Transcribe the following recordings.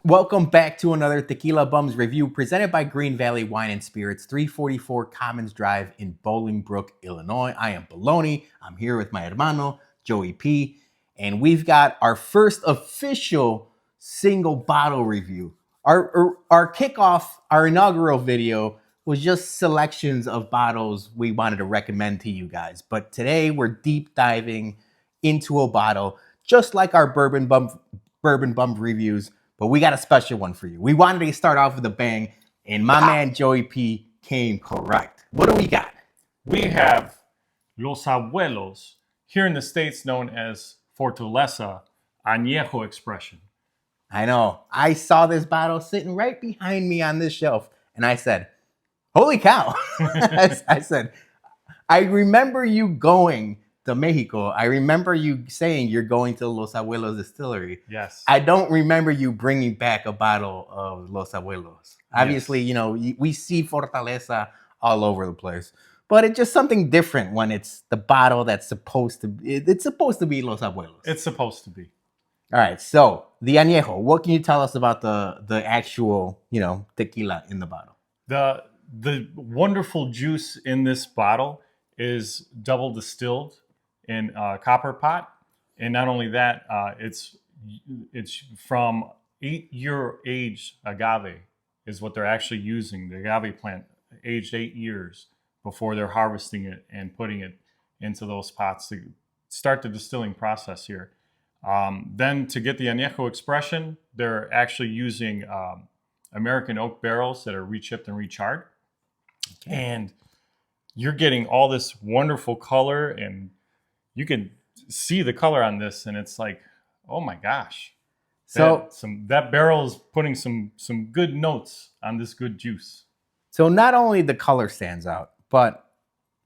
Welcome back to another Tequila Bums review presented by Green Valley Wine and Spirits, 344 Commons Drive in Bolingbrook, Illinois. I am Baloney. I'm here with my hermano, Joey P. And we've got our first official single bottle review. Our kickoff, our inaugural video was just selections of bottles we wanted to recommend to you guys. But today we're deep diving into a bottle, just like our Bourbon Bum reviews. But we got a special one for you. We wanted to start off with a bang, and my man Joey P came correct. What do we got? We have Los Abuelos, here in the States known as Fortaleza Anejo expression. I know. I saw this bottle sitting right behind me on this shelf, and I said, holy cow. I said, I remember you going to Mexico. I remember you saying you're going to Los Abuelos distillery. Yes. I don't remember you bringing back a bottle of Los Abuelos. Obviously, yes. You know, we see Fortaleza all over the place, but it's just something different when it's the bottle that's supposed to be, it's supposed to be Los Abuelos. It's supposed to be. All right. So the Añejo, what can you tell us about the actual, tequila in the bottle? The wonderful juice in this bottle is double distilled in a copper pot, and not only that, it's from 8-year aged agave is what they're actually using. The agave plant aged 8 years before they're harvesting it and putting it into those pots to start the distilling process here. Then to get the añejo expression, they're actually using American oak barrels that are rechipped and recharred, and you're getting all this wonderful color, and you can see the color on this, and it's like, oh my gosh. So that barrel is putting some good notes on this good juice. So not only the color stands out, but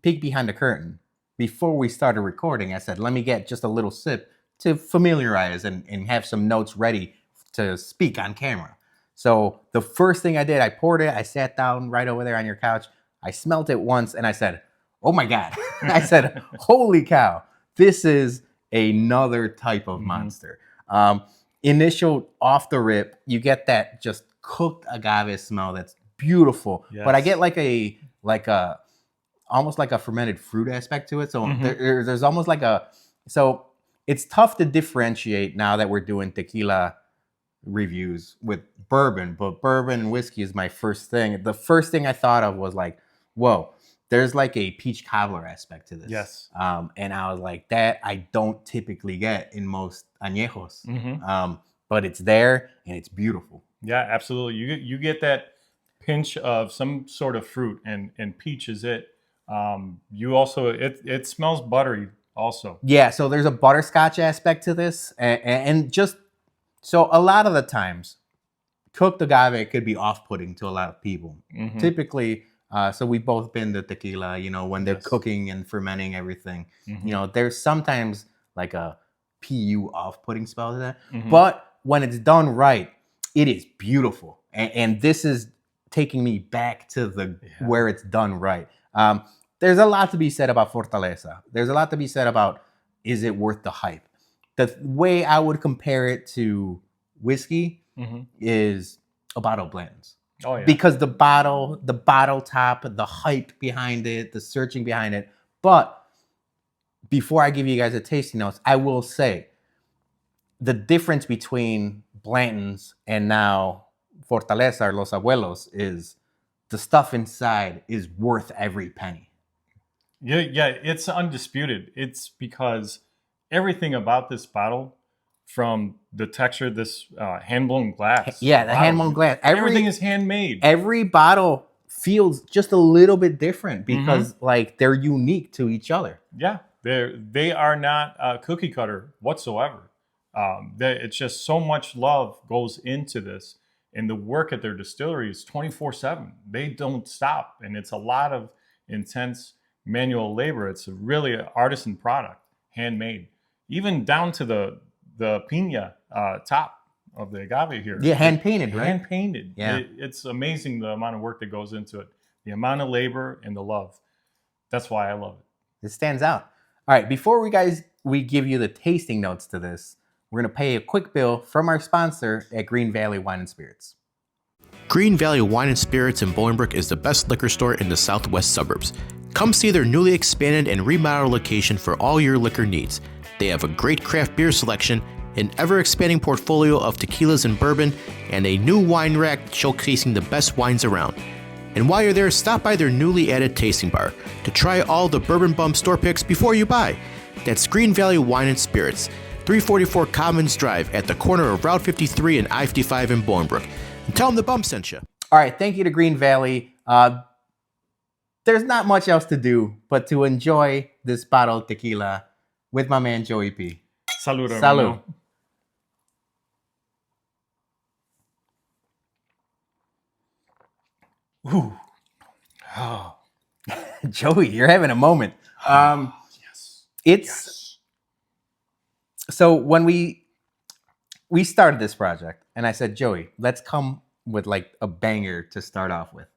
peek behind the curtain. Before we started recording, I said, let me get just a little sip to familiarize and have some notes ready to speak on camera. So the first thing I did, I poured it. I sat down right over there on your couch. I smelled it once and I said, oh my God. I said, holy cow. This is another type of monster. Initial off the rip, you get that just cooked agave smell that's beautiful. Yes. But I get almost like a fermented fruit aspect to it. So there's almost like so it's tough to differentiate now that we're doing tequila reviews with bourbon, but bourbon and whiskey is my first thing. The first thing I thought of was like, whoa, there's like a peach cobbler aspect to this. Yes. And I was like, that I don't typically get in most añejos. But it's there and it's beautiful. Yeah, absolutely. You get that pinch of some sort of fruit, and peach is it. You also, it smells buttery also. Yeah, so there's a butterscotch aspect to this, and just so a lot of the times, cooked agave could be off-putting to a lot of people. Typically, so we've both been to tequila, when they're cooking and fermenting everything. There's sometimes like a PU off-putting spell to that. But when it's done right, it is beautiful. And this is taking me back to where it's done right. There's a lot to be said about Fortaleza. There's a lot to be said about, is it worth the hype? The way I would compare it to whiskey is a bottle of Blanton's. Oh, yeah. Because the bottle top, the hype behind it, the searching behind it. But before I give you guys a tasting notes, I will say the difference between Blanton's and now Fortaleza or Los Abuelos is the stuff inside is worth every penny. Yeah, it's undisputed. It's because everything about this bottle, from the texture, this hand-blown glass. Yeah, the hand-blown glass. Everything is handmade. Every bottle feels just a little bit different because they're unique to each other. Yeah, they are not cookie cutter whatsoever. It's just so much love goes into this, and the work at their distillery is 24/7. They don't stop, and it's a lot of intense manual labor. It's really an artisan product, handmade, even down to the piña top of the agave here. Yeah, hand painted, right? Hand painted. Yeah, it's amazing the amount of work that goes into it, the amount of labor and the love. That's why I love it. It stands out. All right, before we give you the tasting notes to this, we're going to pay a quick bill from our sponsor at Green Valley Wine and Spirits. Green Valley Wine and Spirits in Bolingbrook is the best liquor store in the southwest suburbs. Come see their newly expanded and remodeled location for all your liquor needs. They have a great craft beer selection, an ever-expanding portfolio of tequilas and bourbon, and a new wine rack showcasing the best wines around. And while you're there, stop by their newly added tasting bar to try all the Bourbon Bum store picks before you buy. That's Green Valley Wine and Spirits, 344 Commons Drive at the corner of Route 53 and I-55 in Bolingbrook. And tell them the Bum sent you. All right, thank you to Green Valley. There's not much else to do but to enjoy this bottle of tequila with my man Joey P. Salud. Salud. Ooh. Oh. Joey, you're having a moment. Yes. It's so when we started this project, and I said, Joey, let's come with like a banger to start off with.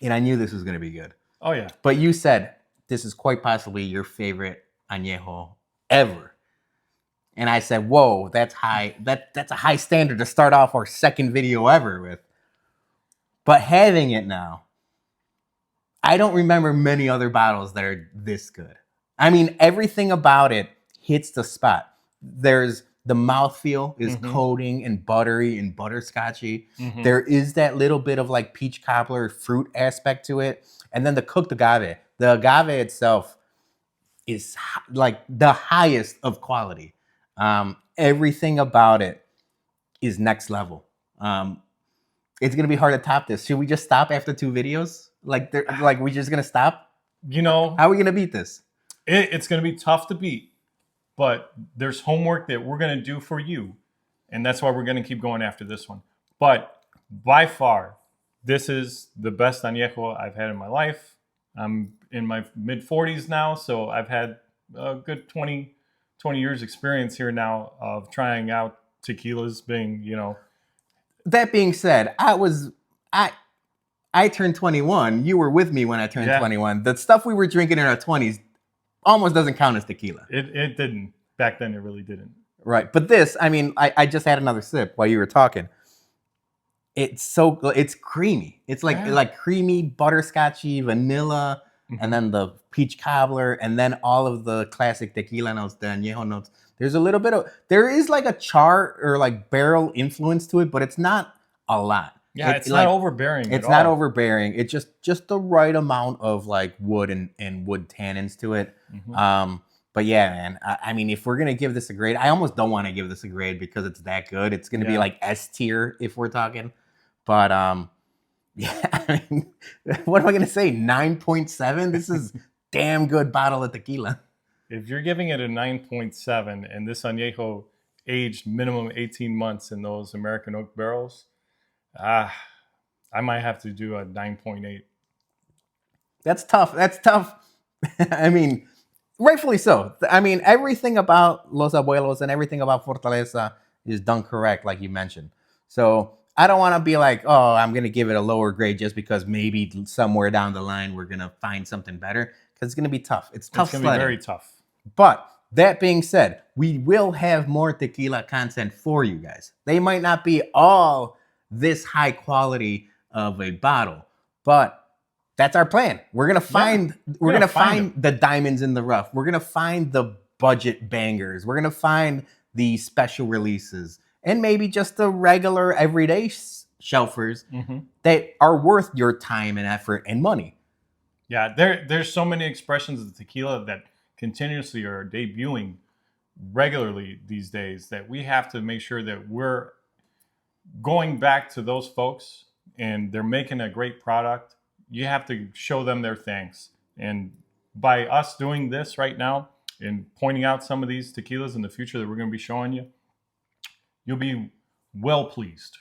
And I knew this was going to be good. Oh, yeah. But you said this is quite possibly your favorite añejo ever. And I said, whoa, that's high. That's a high standard to start off our second video ever with. But having it now, I don't remember many other bottles that are this good. I mean, everything about it hits the spot. There's the mouthfeel is coating and buttery and butterscotchy. There is that little bit of like peach cobbler fruit aspect to it. And then the cooked agave. The agave itself is like the highest of quality. Everything about it is next level. It's gonna be hard to top this. Should we just stop after 2 videos? Like we're just gonna stop? You know, How are we gonna beat this? it's going to be tough to beat, but there's homework that we're going to do for you. And that's why we're going to keep going after this one. But by far, this is the best añejo I've had in my life. I'm in my mid-40s now, so I've had a good 20 years experience here now of trying out tequilas, being, you know. That being said, I turned 21. You were with me when I turned 21. The stuff we were drinking in our 20s almost doesn't count as tequila. It didn't. Back then, it really didn't. Right. But this, I mean, I just had another sip while you were talking. It's creamy. It's like creamy, butterscotchy, vanilla, and then the peach cobbler, and then all of the classic tequila notes, the añejo notes. There is like a char or like barrel influence to it, but it's not a lot. Yeah, it's not overbearing. It's not overbearing. It's just the right amount of like wood and wood tannins to it. But yeah, man. I mean, if we're gonna give this a grade, I almost don't want to give this a grade because it's that good. It's gonna be like S tier if we're talking. But yeah, I mean, what am I gonna say? 9.7. This is damn good bottle of tequila. If you're giving it a 9.7 and this añejo aged minimum 18 months in those American oak barrels, I might have to do a 9.8. That's tough. I mean, rightfully so. I mean, everything about Los Abuelos and everything about Fortaleza is done correct, like you mentioned. So I don't want to be like, oh, I'm going to give it a lower grade just because maybe somewhere down the line we're going to find something better, because it's going to be tough. It's tough sledding. It's going to be very tough. But that being said, we will have more tequila content for you guys. They might not be all this high quality of a bottle, but that's our plan. We're gonna find the diamonds in the rough. We're gonna find the budget bangers. We're gonna find the special releases, and maybe just the regular everyday shelfers that are worth your time and effort and money. Yeah, there's so many expressions of tequila that continuously are debuting regularly these days that we have to make sure that we're going back to those folks, and they're making a great product. You have to show them their thanks. And by us doing this right now and pointing out some of these tequilas in the future that we're going to be showing you, you'll be well pleased.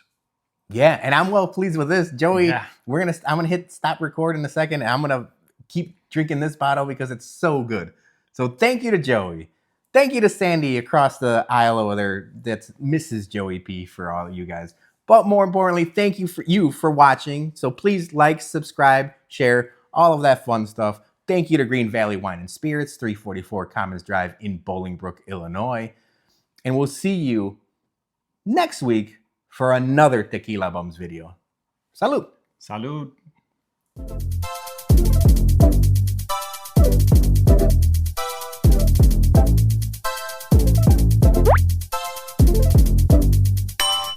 Yeah, and I'm well pleased with this, Joey. Yeah. I'm gonna hit stop record in a second, and I'm gonna keep drinking this bottle because it's so good. So thank you to Joey. Thank you to Sandy across the aisle over there. That's Mrs. Joey P for all of you guys. But more importantly, thank you for watching. So please like, subscribe, share, all of that fun stuff. Thank you to Green Valley Wine and Spirits, 344 Commons Drive in Bolingbrook, Illinois. And we'll see you next week for another Tequila Bums video. Salud. Salud.